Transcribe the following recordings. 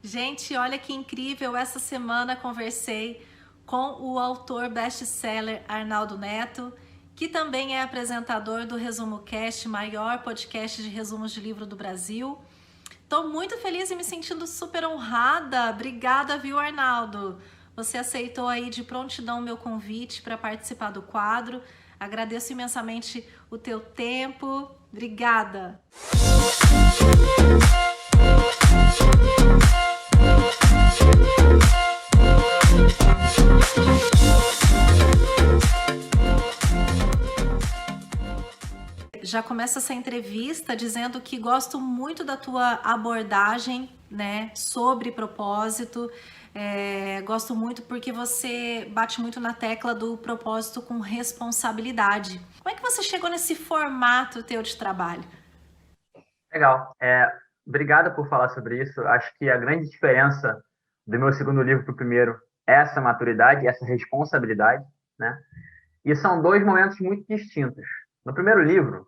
Gente, olha que incrível, essa semana conversei com o autor best-seller Arnaldo Neto, que também é apresentador do Resumo Cast, maior podcast de resumos de livro do Brasil. Estou muito feliz e me sentindo super honrada. Obrigada, viu, Arnaldo? Você aceitou aí de prontidão o meu convite para participar do quadro. Agradeço imensamente o teu tempo. Obrigada! Já começa essa entrevista dizendo que gosto muito da tua abordagem, né, sobre propósito. Gosto muito porque você bate muito na tecla do propósito com responsabilidade. Como é que você chegou nesse formato teu de trabalho? Legal. Obrigado por falar sobre isso. Acho que a grande diferença do meu segundo livro para o primeiro é essa maturidade, essa responsabilidade, né? E são dois momentos muito distintos. No primeiro livro,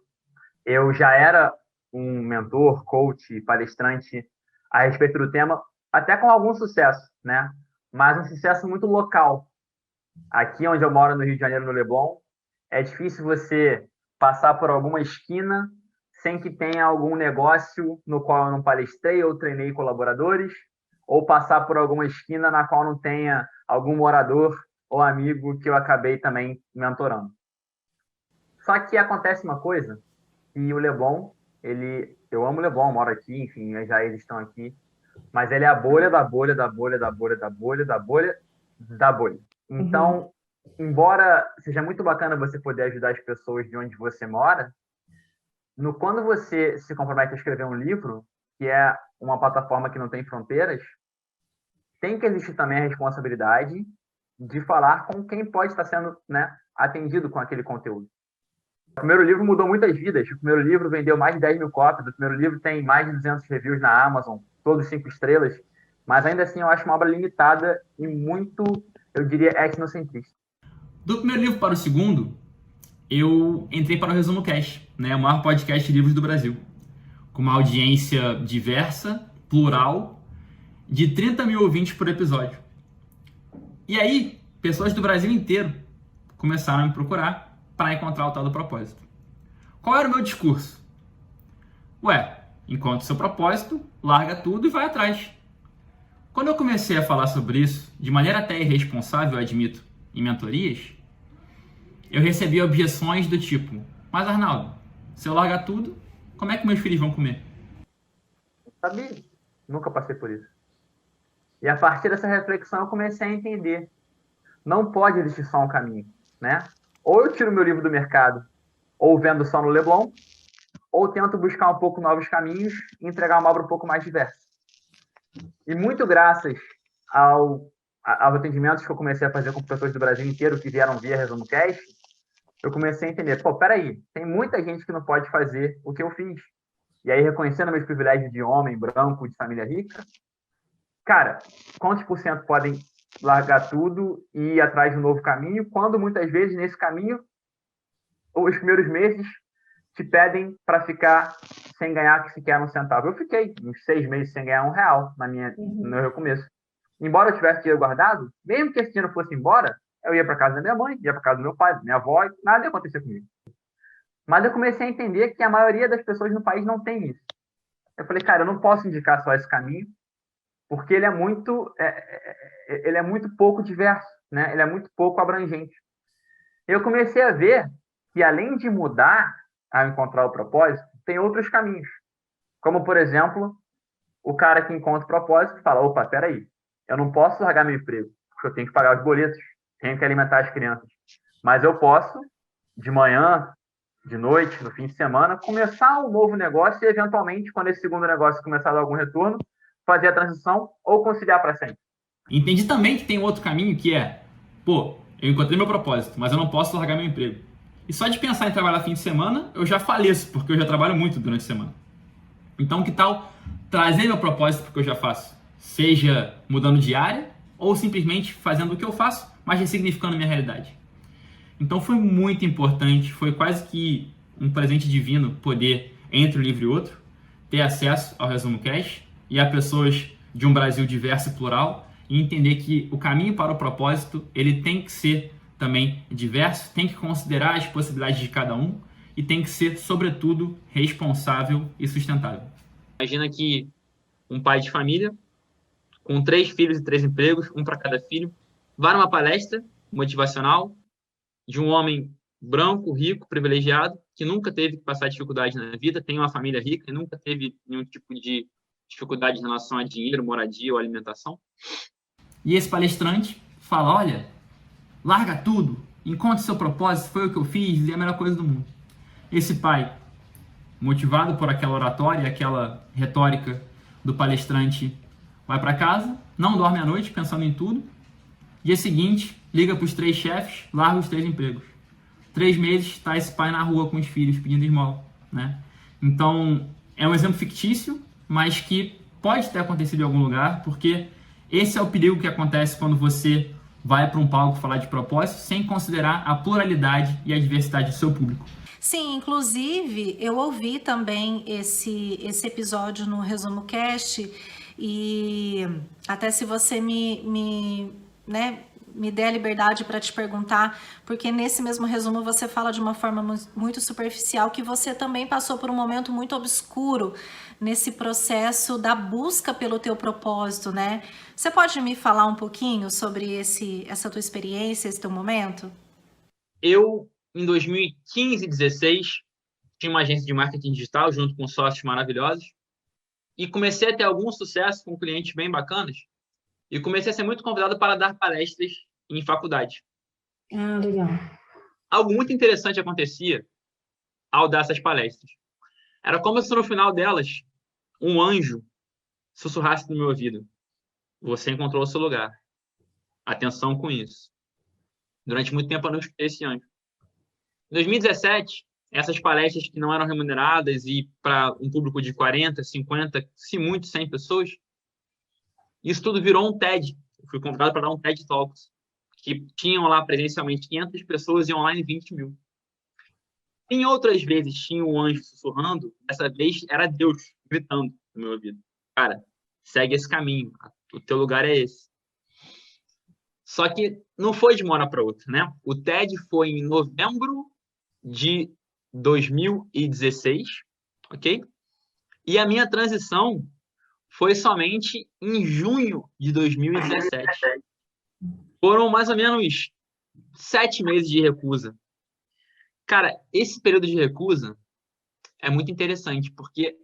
eu já era um mentor, coach, palestrante a respeito do tema, até com algum sucesso, né? Mas um sucesso muito local. Aqui onde eu moro, no Rio de Janeiro, no Leblon, é difícil você passar por alguma esquina sem que tenha algum negócio no qual eu não palestrei ou treinei colaboradores, ou passar por alguma esquina na qual não tenha algum morador ou amigo que eu acabei também mentorando. Só que acontece uma coisa, e o Leblon, eu amo o Leblon, moro aqui, enfim, já eles estão aqui, mas ele é a bolha da bolha, da bolha, da bolha, da bolha, da bolha, da bolha. Então, embora seja muito bacana você poder ajudar as pessoas de onde você mora, quando você se compromete a escrever um livro, que é uma plataforma que não tem fronteiras, tem que existir também a responsabilidade de falar com quem pode estar sendo, né, atendido com aquele conteúdo. O primeiro livro mudou muitas vidas. O primeiro livro vendeu mais de 10 mil cópias. O primeiro livro tem mais de 200 reviews na Amazon, todos 5 estrelas. Mas ainda assim eu acho uma obra limitada e muito, eu diria, etnocentrista. Do primeiro livro para o segundo, eu entrei para o Resumo Cast, né, o maior podcast de livros do Brasil, com uma audiência diversa, plural, de 30 mil ouvintes por episódio. E aí, pessoas do Brasil inteiro começaram a me procurar para encontrar o tal do propósito. Qual era o meu discurso? Encontre seu propósito, larga tudo e vai atrás. Quando eu comecei a falar sobre isso, de maneira até irresponsável, eu admito, em mentorias, eu recebi objeções do tipo: mas Arnaldo, se eu largar tudo, como é que meus filhos vão comer? Sabia? Nunca passei por isso. E a partir dessa reflexão eu comecei a entender. Não pode existir só um caminho, né? Ou eu tiro meu livro do mercado, ou vendo só no Leblon, ou tento buscar um pouco novos caminhos e entregar uma obra um pouco mais diversa. E muito graças aos atendimentos que eu comecei a fazer com pessoas do Brasil inteiro que vieram via Resumo Cast, eu comecei a entender, peraí, tem muita gente que não pode fazer o que eu fiz. E aí, reconhecendo meus privilégios de homem, branco, de família rica, cara, quantos por cento podem largar tudo e ir atrás de um novo caminho, quando muitas vezes nesse caminho, os primeiros meses te pedem para ficar sem ganhar sequer um centavo. Eu fiquei uns 6 meses sem ganhar R$1 no meu começo. Embora eu tivesse dinheiro guardado, mesmo que esse dinheiro fosse embora, eu ia para casa da minha mãe, ia para casa do meu pai, da minha avó, e nada ia acontecer comigo. Mas eu comecei a entender que a maioria das pessoas no país não tem isso. Eu falei, cara, eu não posso indicar só esse caminho, porque ele é muito pouco diverso, né? Ele é muito pouco abrangente. Eu comecei a ver que, além de mudar ao encontrar o propósito, tem outros caminhos. Como, por exemplo, o cara que encontra o propósito fala, peraí, eu não posso largar meu emprego, porque eu tenho que pagar os boletos, tenho que alimentar as crianças. Mas eu posso, de manhã, de noite, no fim de semana, começar um novo negócio e, eventualmente, quando esse segundo negócio começar a dar algum retorno, fazer a transição ou conciliar para sempre. Entendi também que tem outro caminho que é, eu encontrei meu propósito, mas eu não posso largar meu emprego. E só de pensar em trabalhar fim de semana, eu já faleço, porque eu já trabalho muito durante a semana. Então, que tal trazer meu propósito porque eu já faço? Seja mudando de área, ou simplesmente fazendo o que eu faço, mas ressignificando minha realidade. Então foi muito importante, foi quase que um presente divino poder, entre um livro e outro, ter acesso ao Resumo Cast e a pessoas de um Brasil diverso e plural, e entender que o caminho para o propósito, ele tem que ser também diverso, tem que considerar as possibilidades de cada um e tem que ser, sobretudo, responsável e sustentável. Imagina que um pai de família, com 3 filhos e 3 empregos, um para cada filho, vai numa palestra motivacional de um homem branco, rico, privilegiado, que nunca teve que passar dificuldade na vida, tem uma família rica e nunca teve nenhum tipo de dificuldade em relação a dinheiro, moradia ou alimentação. E esse palestrante fala, olha, larga tudo, encontre seu propósito, foi o que eu fiz e é a melhor coisa do mundo. Esse pai, motivado por aquela oratória, aquela retórica do palestrante, vai para casa, não dorme à noite pensando em tudo. Dia seguinte, liga para os 3 chefes, larga os 3 empregos. 3 meses, está esse pai na rua com os filhos pedindo esmola, né? Então, é um exemplo fictício, mas que pode ter acontecido em algum lugar, porque esse é o perigo que acontece quando você vai para um palco falar de propósito sem considerar a pluralidade e a diversidade do seu público. Sim, inclusive eu ouvi também esse episódio no Resumo Cast e até se você me der a liberdade para te perguntar, porque nesse mesmo resumo você fala de uma forma muito superficial que você também passou por um momento muito obscuro nesse processo da busca pelo teu propósito, né? Você pode me falar um pouquinho sobre essa tua experiência, esse teu momento? Eu, em 2015 e 2016, tinha uma agência de marketing digital junto com sócios maravilhosos e comecei a ter algum sucesso com clientes bem bacanas e comecei a ser muito convidado para dar palestras em faculdade. Ah, legal. Algo muito interessante acontecia ao dar essas palestras. Era como se no final delas um anjo sussurrasse no meu ouvido: você encontrou o seu lugar. Atenção com isso. Durante muito tempo eu não escutei esse anjo. Em 2017, essas palestras que não eram remuneradas e para um público de 40, 50, se muito 100 pessoas, isso tudo virou um TED. Eu fui convidado para dar um TED Talks, que tinham lá presencialmente 500 pessoas e online 20 mil. Em outras vezes tinha um anjo sussurrando, dessa vez era Deus gritando no meu ouvido: cara, segue esse caminho, o teu lugar é esse. Só que não foi de uma hora para outra, né? O TED foi em novembro de 2016, ok? E a minha transição foi somente em junho de 2017. Foram mais ou menos 7 meses de recusa. Cara, esse período de recusa é muito interessante, porque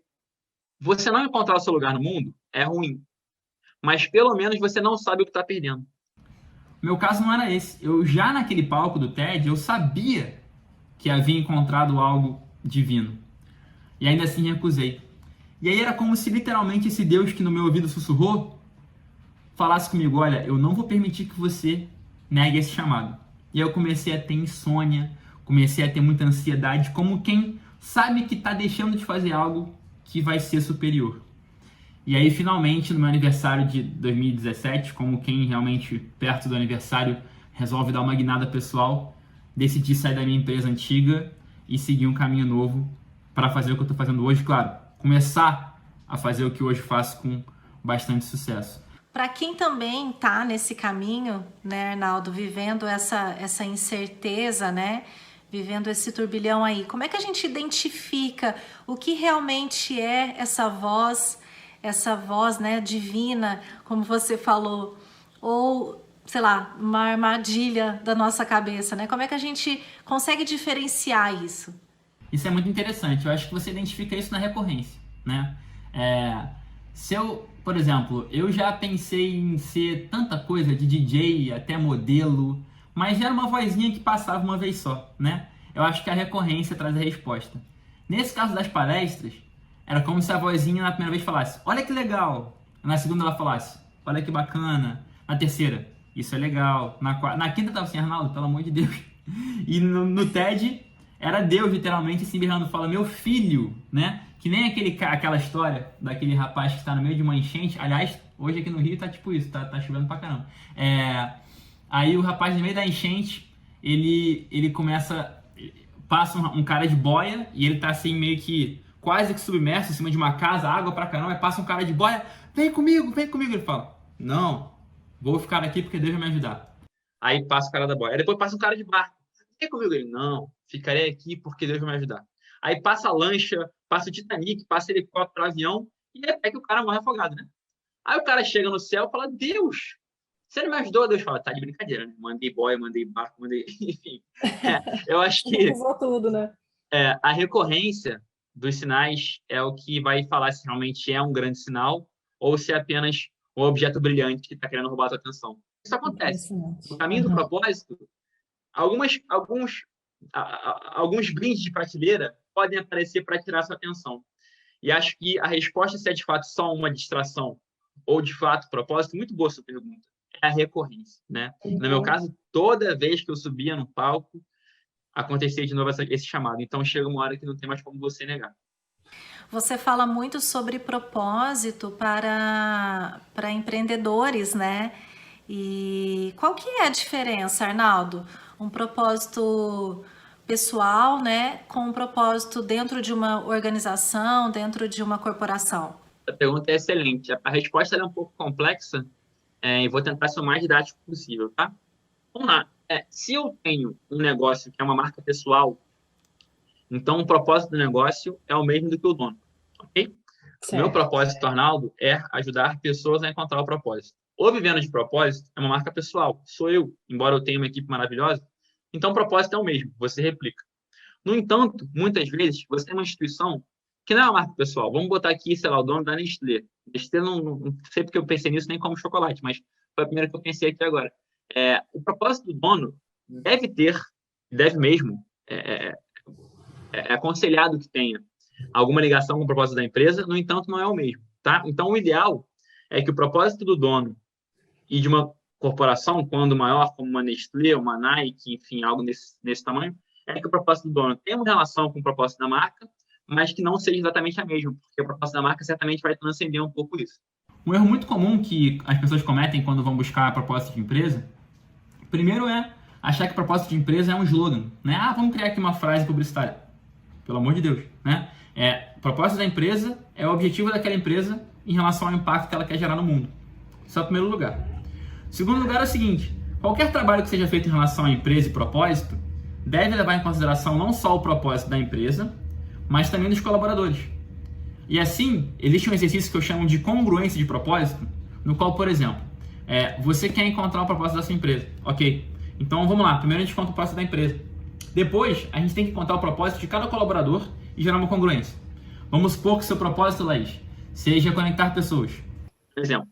você não encontrar o seu lugar no mundo é ruim, mas pelo menos você não sabe o que está perdendo. Meu caso não era esse. Eu já naquele palco do TED, eu sabia que havia encontrado algo divino. E ainda assim recusei. E aí era como se literalmente esse Deus que no meu ouvido sussurrou falasse comigo: olha, eu não vou permitir que você negue esse chamado. E aí eu comecei a ter insônia, comecei a ter muita ansiedade, como quem sabe que está deixando de fazer algo que vai ser superior. E aí, finalmente, no meu aniversário de 2017, como quem realmente, perto do aniversário, resolve dar uma guinada pessoal, decidi sair da minha empresa antiga e seguir um caminho novo para fazer o que eu estou fazendo hoje. Claro, começar a fazer o que hoje faço com bastante sucesso. Para quem também está nesse caminho, né, Arnaldo, vivendo essa incerteza, né, vivendo esse turbilhão aí, como é que a gente identifica o que realmente é essa voz, né, divina, como você falou, ou, sei lá, uma armadilha da nossa cabeça, né? Como é que a gente consegue diferenciar isso? Isso é muito interessante. Eu acho que você identifica isso na recorrência, né? Se eu, por exemplo, eu já pensei em ser tanta coisa, de DJ até modelo, mas já era uma vozinha que passava uma vez só, né? Eu acho que a recorrência traz a resposta. Nesse caso das palestras, era como se a vozinha na primeira vez falasse: olha que legal. Na segunda ela falasse: olha que bacana. Na terceira: isso é legal. Na quinta tava assim: Arnaldo, pelo amor de Deus. E no TED era Deus literalmente assim berrando: fala, meu filho, né? Que nem aquela história daquele rapaz que está no meio de uma enchente. Aliás, hoje aqui no Rio tá tipo isso, tá chovendo pra caramba. Aí o rapaz no meio da enchente, ele passa um cara de boia e ele tá assim meio que quase que submerso em cima de uma casa, água pra caramba, e passa um cara de boia, vem comigo, vem comigo. Ele fala, não, vou ficar aqui porque Deus vai me ajudar. Aí passa o cara da boia. Aí depois passa um cara de barco, vem comigo. Ele, não, ficarei aqui porque Deus vai me ajudar. Aí passa a lancha, passa o Titanic, passa helicóptero, avião, e até que o cara morre afogado, né? Aí o cara chega no céu e fala, Deus, você não me ajudou? Deus fala, tá de brincadeira, né? Mandei boia, mandei barco, mandei... Enfim, eu acho que Usou tudo, né? a recorrência dos sinais é o que vai falar se realmente é um grande sinal ou se é apenas um objeto brilhante que está querendo roubar a tua atenção. Isso acontece. No caminho do propósito, alguns brindes de prateleira podem aparecer para tirar sua atenção. E acho que a resposta, se é de fato só uma distração ou de fato propósito, muito boa sua pergunta, é a recorrência, né? No meu caso, toda vez que eu subia no palco, acontecia de novo esse chamado. Então, chega uma hora que não tem mais como você negar. Você fala muito sobre propósito para empreendedores, né? E qual que é a diferença, Arnaldo? Um propósito pessoal, né, com um propósito dentro de uma organização, dentro de uma corporação? A pergunta é excelente. A resposta é um pouco complexa e vou tentar ser o mais didático possível, tá? Vamos lá. Se eu tenho um negócio que é uma marca pessoal, então o propósito do negócio é o mesmo do que o dono, ok? O meu propósito, Arnaldo, é ajudar pessoas a encontrar o propósito. O Vivendo de Propósito é uma marca pessoal, sou eu, embora eu tenha uma equipe maravilhosa, então o propósito é o mesmo, você replica. No entanto, muitas vezes, você tem uma instituição que não é uma marca pessoal. Vamos botar aqui, sei lá, o dono da Nestlé. Nestlé, não sei porque eu pensei nisso, nem como chocolate, mas foi a primeira que eu pensei aqui agora. O propósito do dono deve mesmo, é aconselhado que tenha alguma ligação com o propósito da empresa, no entanto, não é o mesmo, tá? Então, o ideal é que o propósito do dono e de uma corporação, quando maior, como uma Nestlé, uma Nike, enfim, algo nesse tamanho, é que o propósito do dono tenha uma relação com o propósito da marca, mas que não seja exatamente a mesma, porque o propósito da marca certamente vai transcender um pouco isso. Um erro muito comum que as pessoas cometem quando vão buscar propósito de empresa, primeiro é achar que o propósito de empresa é um slogan, né? Vamos criar aqui uma frase publicitária. Pelo amor de Deus, né? O propósito da empresa é o objetivo daquela empresa em relação ao impacto que ela quer gerar no mundo. Isso é o primeiro lugar. O segundo lugar é o seguinte, qualquer trabalho que seja feito em relação à empresa e propósito deve levar em consideração não só o propósito da empresa, mas também dos colaboradores. E assim, existe um exercício que eu chamo de congruência de propósito, no qual, por exemplo, você quer encontrar o propósito da sua empresa. Ok, então vamos lá, primeiro a gente conta o propósito da empresa. Depois, a gente tem que contar o propósito de cada colaborador e gerar uma congruência. Vamos supor que seu propósito, Laís, seja conectar pessoas. Por exemplo,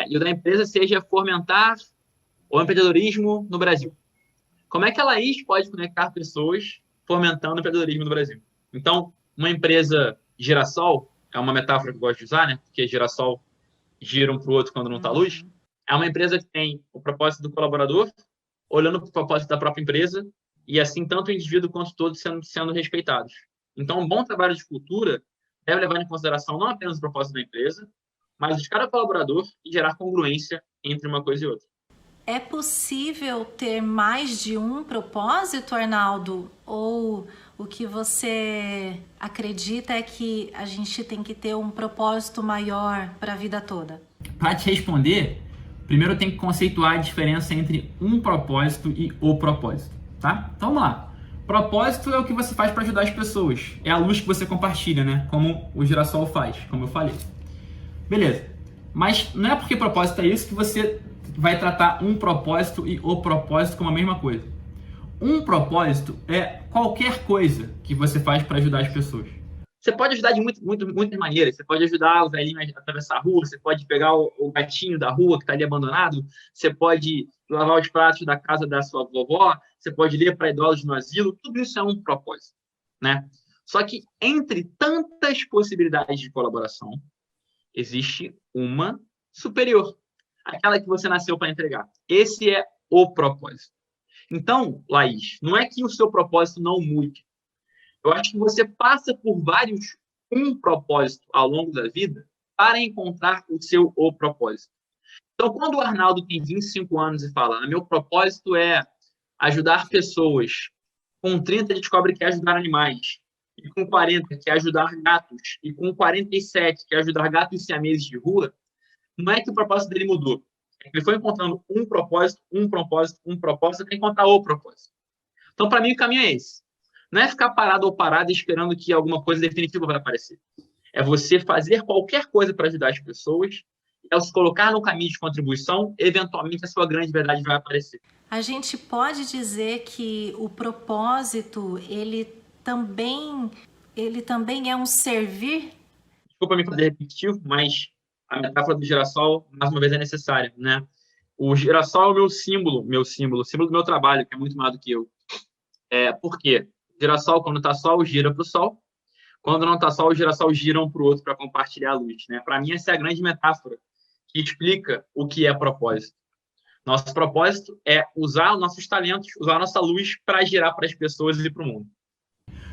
e o da empresa seja fomentar o empreendedorismo no Brasil. Como é que a Laís pode conectar pessoas fomentando o empreendedorismo no Brasil? Então, uma empresa girassol, é uma metáfora que eu gosto de usar, né? Porque girassol gira um para o outro quando não está luz. É uma empresa que tem o propósito do colaborador, olhando para o propósito da própria empresa, e assim tanto o indivíduo quanto todos sendo respeitados. Então, um bom trabalho de cultura deve levar em consideração não apenas o propósito da empresa, mas de cada colaborador e gerar congruência entre uma coisa e outra. É possível ter mais de um propósito, Arnaldo? Ou o que você acredita é que a gente tem que ter um propósito maior para a vida toda? Para te responder, primeiro eu tenho que conceituar a diferença entre um propósito e o propósito, tá? Então vamos lá. Propósito é o que você faz para ajudar as pessoas. É a luz que você compartilha, né? Como o girassol faz, como eu falei. Beleza. Mas não é porque propósito é isso que você vai tratar um propósito e o propósito como a mesma coisa. Um propósito é qualquer coisa que você faz para ajudar as pessoas. Você pode ajudar de muitas maneiras. Você pode ajudar o velhinho a atravessar a rua, você pode pegar o gatinho da rua que está ali abandonado, você pode lavar os pratos da casa da sua vovó, você pode ler para idosos no asilo, tudo isso é um propósito, né? Só que entre tantas possibilidades de colaboração, existe uma superior, aquela que você nasceu para entregar. Esse é o propósito. Então, Laís, não é que o seu propósito não mude. Eu acho que você passa por vários propósito ao longo da vida para encontrar o propósito. Então, quando o Arnaldo tem 25 anos e fala, meu propósito é ajudar pessoas, com 30 ele descobre que é ajudar animais, e com 40, que é ajudar gatos, e com 47, que é ajudar gatos siameses de rua, não é que o propósito dele mudou. É que ele foi encontrando um propósito, até encontrar o propósito. Então, para mim, o caminho é esse. Não é ficar parado ou parado esperando que alguma coisa definitiva vai aparecer. É você fazer qualquer coisa para ajudar as pessoas, e ao se colocar no caminho de contribuição, eventualmente a sua grande verdade vai aparecer. A gente pode dizer que o propósito, ele também é um servir? Desculpa me fazer repetitivo, mas a metáfora do girassol, mais uma vez, é necessária, né? O girassol é o símbolo do meu trabalho, que é muito mais do que eu. Por quê? O girassol, quando está sol, gira para o sol. Quando não está sol, o girassol gira um para o outro para compartilhar a luz, né? Para mim, essa é a grande metáfora que explica o que é propósito. Nosso propósito é usar os nossos talentos, usar a nossa luz para girar para as pessoas e para o mundo.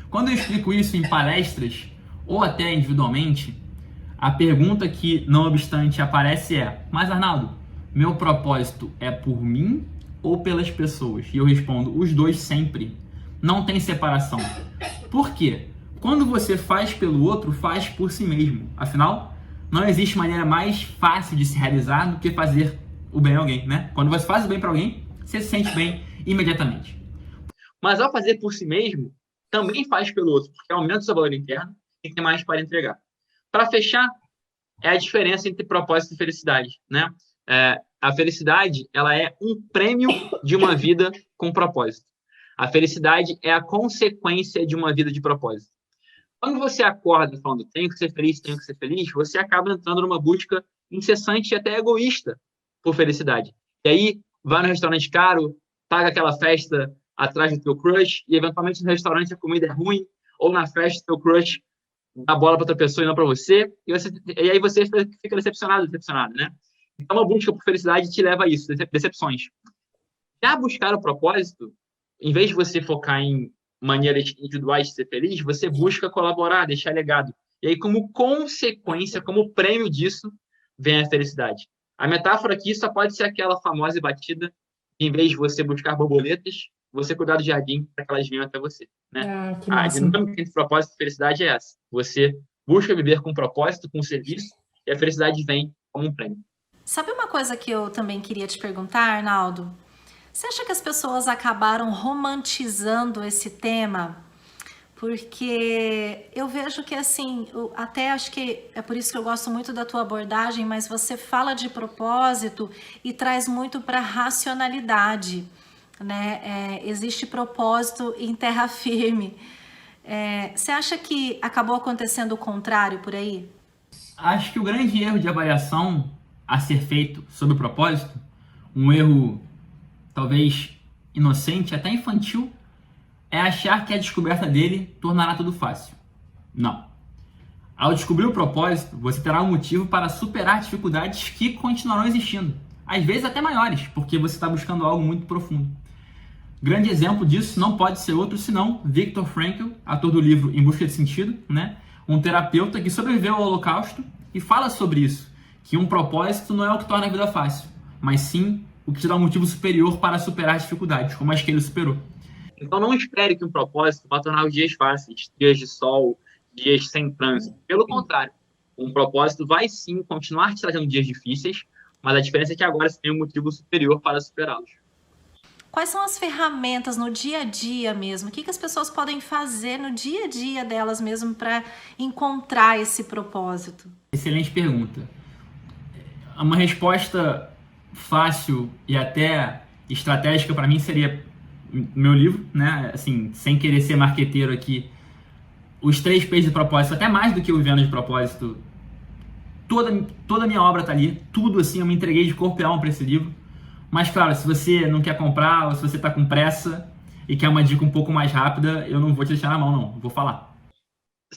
Quando eu explico isso em palestras, ou até individualmente, a pergunta que, não obstante, aparece é: mas Arnaldo, meu propósito é por mim ou pelas pessoas? E eu respondo: os dois sempre. Não tem separação. Por quê? Quando você faz pelo outro, faz por si mesmo. Afinal, não existe maneira mais fácil de se realizar do que fazer o bem a alguém, né? Quando você faz o bem para alguém, você se sente bem imediatamente. Mas ao fazer por si mesmo, também faz pelo outro, porque aumenta o seu valor interno e tem mais para entregar. Para fechar, é a diferença entre propósito e felicidade, né? A felicidade, ela é um prêmio de uma vida com propósito. A felicidade é a consequência de uma vida de propósito. Quando você acorda falando tenho que ser feliz, você acaba entrando numa busca incessante e até egoísta por felicidade. E aí, vai no restaurante caro, paga aquela festa atrás do teu crush, e eventualmente no restaurante a comida é ruim, ou na festa o teu crush dá bola para outra pessoa e não para você, e aí você fica decepcionado, né? Então, uma busca por felicidade te leva a isso, decepções. Já buscar o propósito, em vez de você focar em maneiras individuais de ser feliz, você busca colaborar, deixar legado. E aí, como consequência, como prêmio disso, vem a felicidade. A metáfora aqui só pode ser aquela famosa e batida, em vez de você buscar borboletas, você cuidar do jardim para que elas venham até você, né? A dinâmica entre propósito e felicidade é essa. Você busca viver com propósito, com serviço, e a felicidade vem como um prêmio. Sabe uma coisa que eu também queria te perguntar, Arnaldo? Você acha que as pessoas acabaram romantizando esse tema? Porque eu vejo que, assim, até acho que é por isso que eu gosto muito da tua abordagem, mas você fala de propósito e traz muito para racionalidade, né? Existe propósito em terra firme. Você acha que acabou acontecendo o contrário por aí? Acho que o grande erro de avaliação a ser feito sobre o propósito, um erro talvez inocente, até infantil, é achar que a descoberta dele tornará tudo fácil. Não. Ao descobrir o propósito, você terá um motivo para superar dificuldades que continuarão existindo. Às vezes até maiores, porque você está buscando algo muito profundo. Grande exemplo disso não pode ser outro senão Viktor Frankl, autor do livro Em Busca de Sentido, né? Um terapeuta que sobreviveu ao Holocausto e fala sobre isso, que um propósito não é o que torna a vida fácil, mas sim o que te dá um motivo superior para superar dificuldades, como as que ele superou. Então não espere que um propósito vá tornar os dias fáceis, dias de sol, dias sem trânsito. Pelo contrário, um propósito vai sim continuar te trazendo dias difíceis, mas a diferença é que agora você tem um motivo superior para superá-los. Quais são as ferramentas no dia a dia mesmo? O que as pessoas podem fazer no dia a dia delas mesmo para encontrar esse propósito? Excelente pergunta. Uma resposta fácil e até estratégica para mim seria meu livro, né? Assim, sem querer ser marqueteiro aqui, os 3 P's de propósito, até mais do que o Vivendo de Propósito, toda a minha obra tá ali, tudo assim, eu me entreguei de corpo e alma para esse livro. Mas claro, se você não quer comprar ou se você tá com pressa e quer uma dica um pouco mais rápida, eu não vou te deixar na mão, não, vou falar.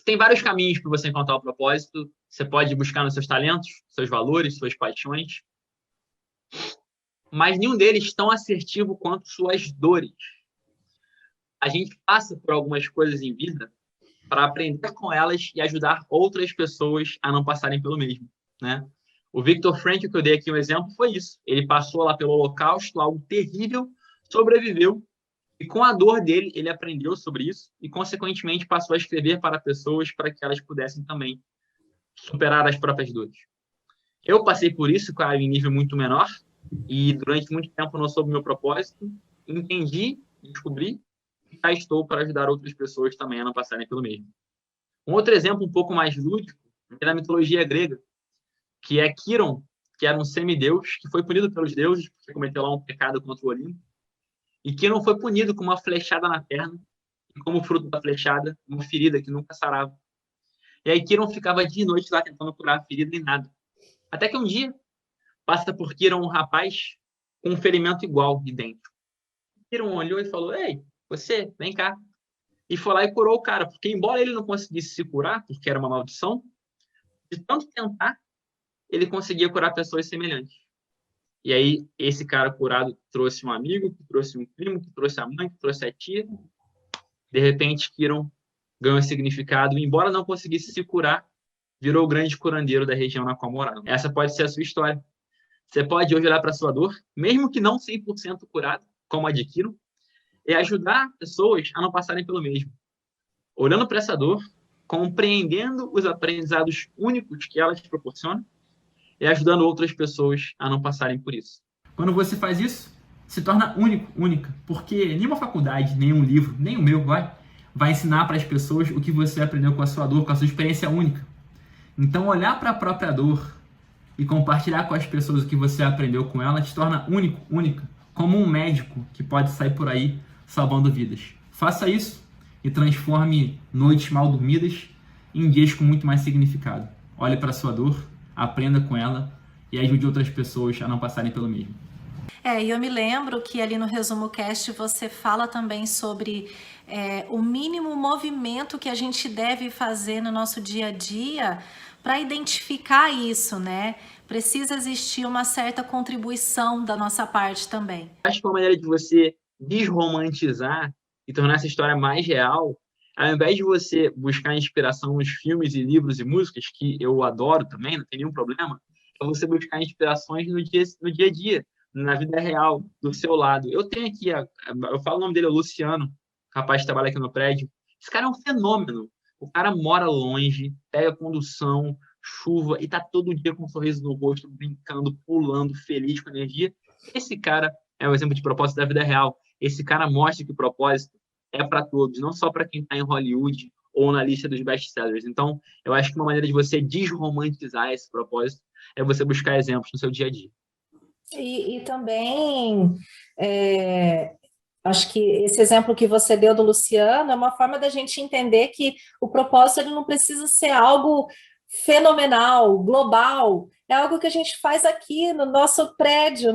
Tem vários caminhos para você encontrar o propósito. Você pode buscar nos seus talentos, seus valores, suas paixões, mas nenhum deles tão assertivo quanto suas dores. A gente passa por algumas coisas em vida para aprender com elas e ajudar outras pessoas a não passarem pelo mesmo, né? O Viktor Frankl, que eu dei aqui um exemplo, foi isso. Ele passou lá pelo Holocausto, algo terrível, sobreviveu E com a dor dele, ele aprendeu sobre isso e, consequentemente, passou a escrever para pessoas para que elas pudessem também superar as próprias dores. Eu passei por isso, claro, em nível muito menor, e durante muito tempo não soube o meu propósito, entendi, descobri, e já estou para ajudar outras pessoas também a não passarem pelo mesmo. Um outro exemplo um pouco mais lúdico é da mitologia grega, que é Quiron, que era um semideus, que foi punido pelos deuses porque cometeu lá um pecado contra o Olimpo, e Quiron foi punido com uma flechada na perna, e como fruto da flechada, uma ferida que nunca sarava. E aí Quiron ficava dia e noite lá tentando curar a ferida e nada. Até que um dia, passa por Quiron um rapaz com um ferimento igual de dentro. Quiron olhou e falou, ei, você, vem cá. E foi lá e curou o cara, porque embora ele não conseguisse se curar, porque era uma maldição, de tanto tentar, ele conseguia curar pessoas semelhantes. E aí, esse cara curado trouxe um amigo, que trouxe um primo, que trouxe a mãe, que trouxe a tia. De repente, Quiron ganhou significado, e embora não conseguisse se curar, virou o grande curandeiro da região na qual morava. Essa pode ser a sua história. Você pode hoje olhar para a sua dor, mesmo que não 100% curado, como a de Quiron, e ajudar pessoas a não passarem pelo mesmo. Olhando para essa dor, compreendendo os aprendizados únicos que ela te proporciona e ajudando outras pessoas a não passarem por isso. Quando você faz isso, se torna única, porque nenhuma faculdade, nenhum livro, nem o meu vai ensinar para as pessoas o que você aprendeu com a sua dor, com a sua experiência única. Então, olhar para a própria dor e compartilhar com as pessoas o que você aprendeu com ela te torna única, como um médico que pode sair por aí salvando vidas. Faça isso e transforme noites mal dormidas em dias com muito mais significado. Olhe para a sua dor, aprenda com ela e ajude outras pessoas a não passarem pelo mesmo. E eu me lembro que ali no Resumo Cast você fala também sobre o mínimo movimento que a gente deve fazer no nosso dia a dia para identificar isso, né? Precisa existir uma certa contribuição da nossa parte também. Acho que uma maneira de você desromantizar e tornar essa história mais real, ao invés de você buscar inspiração nos filmes e livros e músicas, que eu adoro também, não tem nenhum problema, é você buscar inspirações no dia a dia, na vida real, do seu lado. Eu tenho aqui, eu falo o nome dele, é Luciano, rapaz que trabalha aqui no prédio. Esse cara é um fenômeno. O cara mora longe, pega condução, chuva, e tá todo dia com um sorriso no rosto, brincando, pulando, feliz, com energia. Esse cara é um exemplo de propósito da vida real. Esse cara mostra que o propósito é para todos, não só para quem está em Hollywood ou na lista dos best-sellers. Então, eu acho que uma maneira de você desromantizar esse propósito é você buscar exemplos no seu dia a dia. E também, acho que esse exemplo que você deu do Luciano é uma forma da gente entender que o propósito ele não precisa ser algo fenomenal, global, é algo que a gente faz aqui no nosso prédio,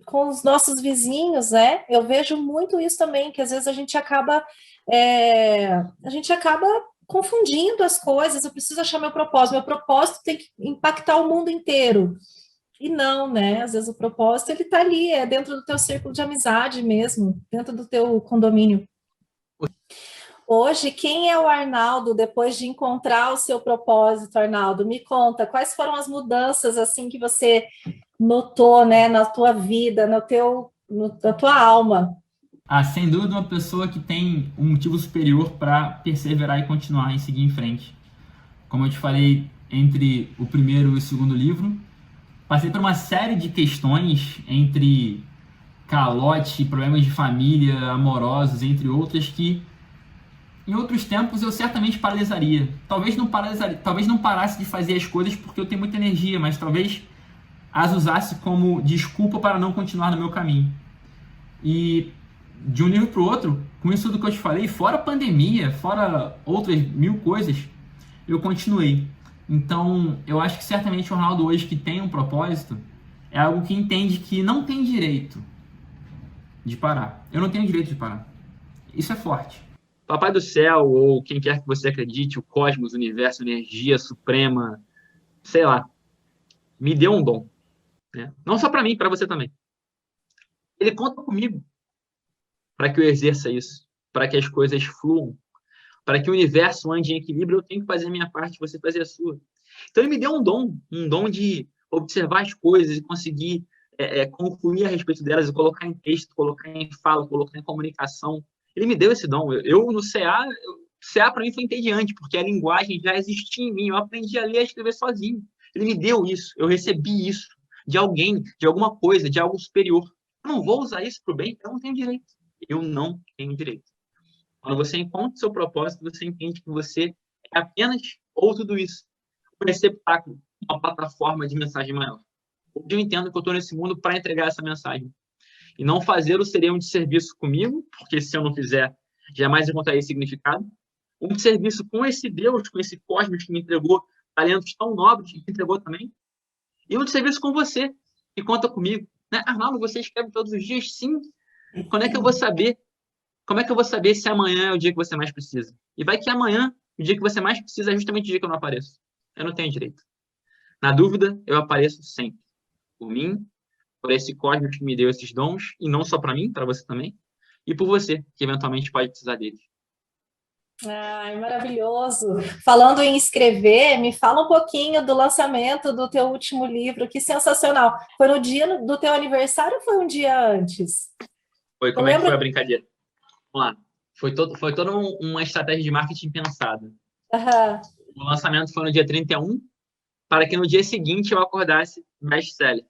com os nossos vizinhos, né? Eu vejo muito isso também, que às vezes a gente acaba confundindo as coisas. Eu preciso achar meu propósito tem que impactar o mundo inteiro. E não, né? Às vezes o propósito ele tá ali, é dentro do teu círculo de amizade mesmo, dentro do teu condomínio. Hoje, quem é o Arnaldo depois de encontrar o seu propósito, Arnaldo? Me conta, quais foram as mudanças assim que você notou, né, na tua vida, na tua alma? Sem dúvida, uma pessoa que tem um motivo superior para perseverar e continuar e seguir em frente. Como eu te falei, entre o primeiro e o segundo livro, passei por uma série de questões entre calote, problemas de família, amorosos, entre outras, que em outros tempos eu certamente paralisaria. Talvez não parasse de fazer as coisas porque eu tenho muita energia, mas talvez as usasse como desculpa para não continuar no meu caminho. E de um nível para o outro, com isso tudo que eu te falei, fora a pandemia, fora outras 1000 coisas, eu continuei. Então, eu acho que certamente o Arnaldo hoje que tem um propósito é algo que entende que não tem direito de parar. Eu não tenho direito de parar. Isso é forte. Papai do céu, ou quem quer que você acredite, o cosmos, o universo, a energia suprema, sei lá, me deu um dom. Né? Não só para mim, para você também. Ele conta comigo para que eu exerça isso, para que as coisas fluam, para que o universo ande em equilíbrio. Eu tenho que fazer a minha parte, você fazer a sua. Então ele me deu um dom de observar as coisas e conseguir concluir a respeito delas e colocar em texto, colocar em fala, colocar em comunicação. Ele me deu esse dom. Eu no CA, CA para mim foi entediante, porque a linguagem já existia em mim. Eu aprendi a ler e a escrever sozinho. Ele me deu isso. Eu recebi isso de alguém, de alguma coisa, de algo superior. Eu não vou usar isso para o bem, eu não tenho direito. Eu não tenho direito. Quando você encontra o seu propósito, você entende que você é apenas ou tudo isso. Um receptáculo, uma plataforma de mensagem maior. Hoje eu entendo que eu estou nesse mundo para entregar essa mensagem. E não fazê-lo seria um desserviço comigo, porque se eu não fizer, jamais encontraria significado. Um desserviço com esse Deus, com esse cosmos que me entregou talentos tão nobres, que me entregou também. E um desserviço com você, que conta comigo. Né? Arnaldo, você escreve todos os dias? Sim. Quando é que eu vou saber? Como é que eu vou saber se amanhã é o dia que você mais precisa? E vai que amanhã, o dia que você mais precisa, é justamente o dia que eu não apareço. Eu não tenho direito. Na dúvida, eu apareço sempre. Por mim, por esse cósmos que me deu esses dons, e não só para mim, para você também, e por você, que eventualmente pode precisar deles. Ai, maravilhoso. Falando em escrever, me fala um pouquinho do lançamento do teu último livro, que sensacional. Foi no dia do teu aniversário ou foi um dia antes? Foi, como é que foi a brincadeira? Vamos lá. Foi toda uma estratégia de marketing pensada. Uhum. O lançamento foi no dia 31, para que no dia seguinte eu acordasse best-seller.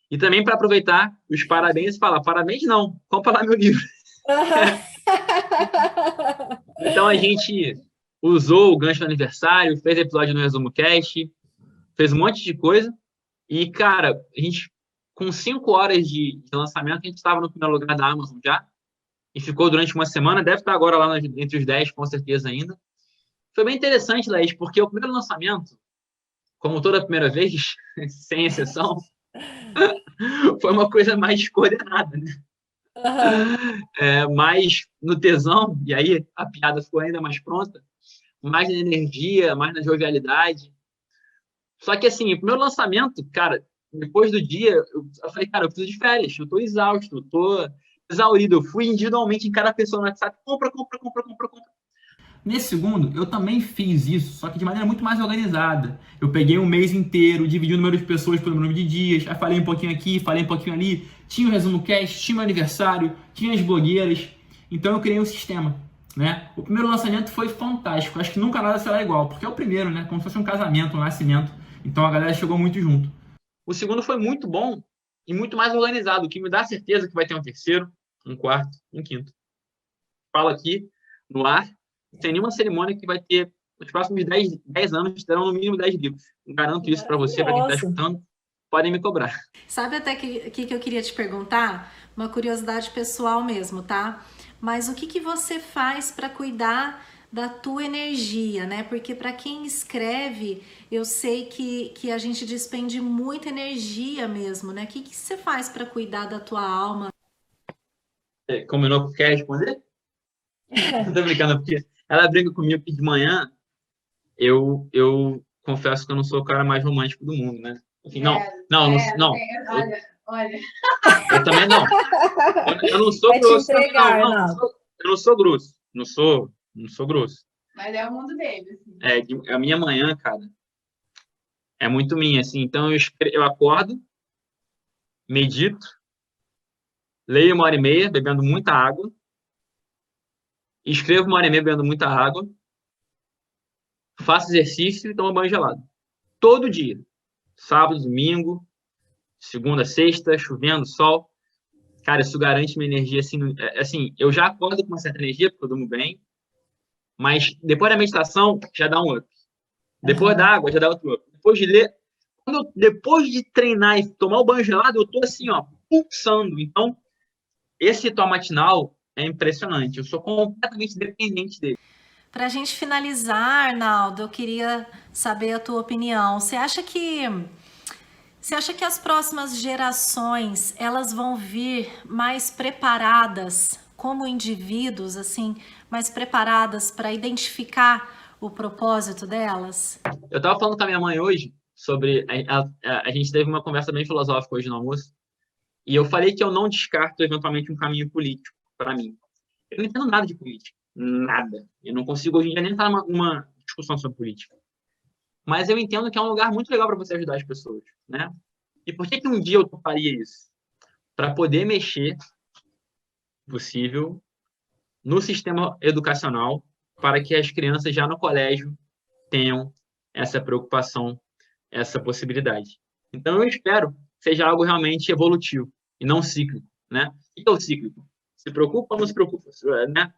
E também para aproveitar os parabéns e falar, parabéns não, compra lá meu livro. Uhum. Então a gente usou o gancho do aniversário, fez episódio no Resumo Cast, fez um monte de coisa. E, cara, a gente, com 5 horas de lançamento, a gente estava no primeiro lugar da Amazon já. E ficou durante uma semana, deve estar agora lá entre os 10, com certeza ainda. Foi bem interessante, Laís, porque o primeiro lançamento, como toda primeira vez, sem exceção, foi uma coisa mais coordenada, né? Uhum. Mais no tesão, e aí a piada ficou ainda mais pronta, mais na energia, mais na jovialidade. Só que, assim, o primeiro lançamento, cara, depois do dia, eu falei, cara, eu preciso de férias, eu tô exausto, eu tô exaurido. Eu fui individualmente em cada pessoa no WhatsApp, compra. Nesse segundo, eu também fiz isso, só que de maneira muito mais organizada. Eu peguei um mês inteiro, dividi o número de pessoas pelo número de dias, aí falei um pouquinho aqui, falei um pouquinho ali, tinha o Resumo Cast, tinha o aniversário, tinha as blogueiras, então eu criei um sistema, né? O primeiro lançamento foi fantástico, acho que nunca nada será igual, porque é o primeiro, né? Como se fosse um casamento, um nascimento, então a galera chegou muito junto. O segundo foi muito bom e muito mais organizado, o que me dá certeza que vai ter um terceiro, um quarto, um quinto. Falo aqui no ar, sem nenhuma cerimônia, que vai ter, nos próximos 10 anos, terão no mínimo 10 livros. Garanto isso para você, para quem está escutando. Podem me cobrar. Sabe até que eu queria te perguntar? Uma curiosidade pessoal mesmo, tá? Mas o que você faz para cuidar da tua energia, né? Porque para quem escreve, eu sei que a gente despende muita energia mesmo, né? O que você faz para cuidar da tua alma? Combinou que quer responder? Tô brincando, porque ela brinca comigo que de manhã eu confesso que eu não sou o cara mais romântico do mundo, né? Enfim, não. Olha. Eu também não. Eu não sou grosso. Eu não sou grosso. Não sou grosso. Mas é o mundo dele. Assim. A minha manhã, cara, é muito minha, assim. Então eu acordo, medito, leio 1h30, bebendo muita água, escrevo 1h30 bebendo muita água, faço exercício e tomo banho gelado. Todo dia. Sábado, domingo, segunda, sexta, chovendo, sol. Cara, isso garante minha energia, assim, eu já acordo com uma certa energia, porque eu durmo bem, mas depois da meditação, já dá um up. Depois da água, já dá outro up. Depois de ler, depois de treinar e tomar o banho gelado, eu tô assim, ó, pulsando. Então, esse ritual matinal é impressionante. Eu sou completamente dependente dele. Para a gente finalizar, Arnaldo, eu queria saber a tua opinião. Você acha que as próximas gerações elas vão vir mais preparadas como indivíduos, assim, mais preparadas para identificar o propósito delas? Eu estava falando com a minha mãe hoje sobre... A gente teve uma conversa bem filosófica hoje no almoço, e eu falei que eu não descarto eventualmente um caminho político para mim. Eu não entendo nada de política. Nada. Eu não consigo hoje em dia nem estar numa discussão sobre política. Mas eu entendo que é um lugar muito legal para você ajudar as pessoas, né? E por que um dia eu faria isso? Para poder mexer, possível, no sistema educacional, para que as crianças já no colégio tenham essa preocupação, essa possibilidade. Então, eu espero que seja algo realmente evolutivo e não cíclico, né? O que é o cíclico? Se preocupa ou não se preocupa, né?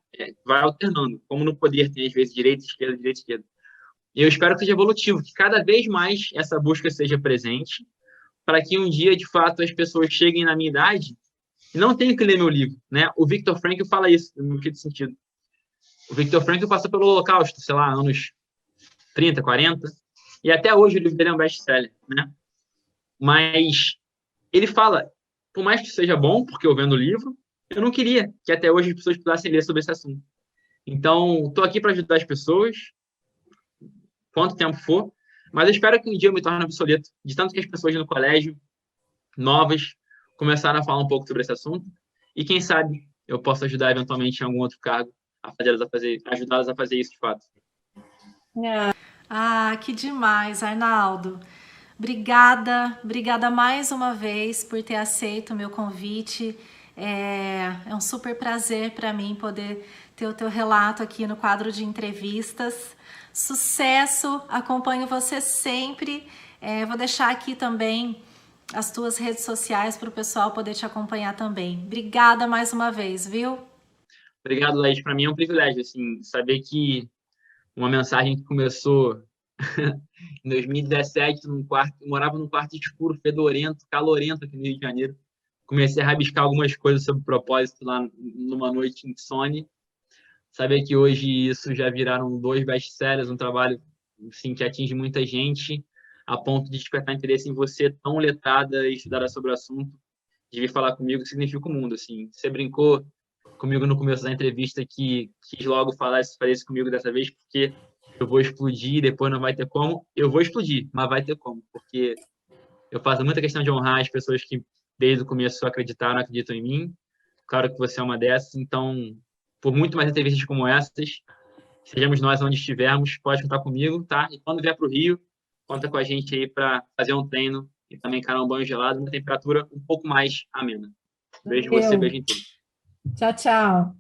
Vai alternando, como no poder tem às vezes direita, esquerda. E eu espero que seja evolutivo, que cada vez mais essa busca seja presente, para que um dia, de fato, as pessoas cheguem na minha idade e não tenham que ler meu livro, né? O Viktor Frankl fala isso, no que sentido. O Viktor Frankl passou pelo Holocausto, sei lá, anos 30, 40, e até hoje o livro dele é um best-seller, né? Mas ele fala, por mais que seja bom, porque eu vendo o livro, eu não queria que até hoje as pessoas pudessem ler sobre esse assunto. Então, estou aqui para ajudar as pessoas, quanto tempo for, mas eu espero que um dia eu me torne obsoleto, de tanto que as pessoas no colégio, novas, começaram a falar um pouco sobre esse assunto, e quem sabe eu posso ajudar eventualmente em algum outro cargo, ajudá-las a fazer isso de fato. Ah, que demais, Arnaldo. Obrigada mais uma vez por ter aceito o meu convite. É um super prazer para mim poder ter o teu relato aqui no quadro de entrevistas. Sucesso, acompanho você sempre. Vou deixar aqui também as tuas redes sociais para o pessoal poder te acompanhar também. Obrigada mais uma vez, viu? Obrigado, Laís. Para mim é um privilégio, assim, saber que uma mensagem que começou em 2017, morava num quarto escuro, fedorento, calorento aqui no Rio de Janeiro. Comecei a rabiscar algumas coisas sobre propósito lá numa noite insone. Saber que hoje isso já viraram 2 best-sellers, um trabalho assim, que atinge muita gente, a ponto de despertar interesse em você, tão letrada e estudada sobre o assunto, de vir falar comigo, significa o mundo. Assim. Você brincou comigo no começo da entrevista que quis logo fazer isso comigo dessa vez, porque eu vou explodir, depois não vai ter como. Eu vou explodir, mas vai ter como, porque eu faço muita questão de honrar as pessoas que desde o começo acreditaram, acreditam em mim. Claro que você é uma dessas, então, por muito mais entrevistas como essas, sejamos nós onde estivermos, pode contar comigo, tá? E quando vier para o Rio, conta com a gente aí para fazer um treino e também encarar um banho gelado, uma temperatura um pouco mais amena. Beijo em você, beijo em tudo. Tchau, tchau.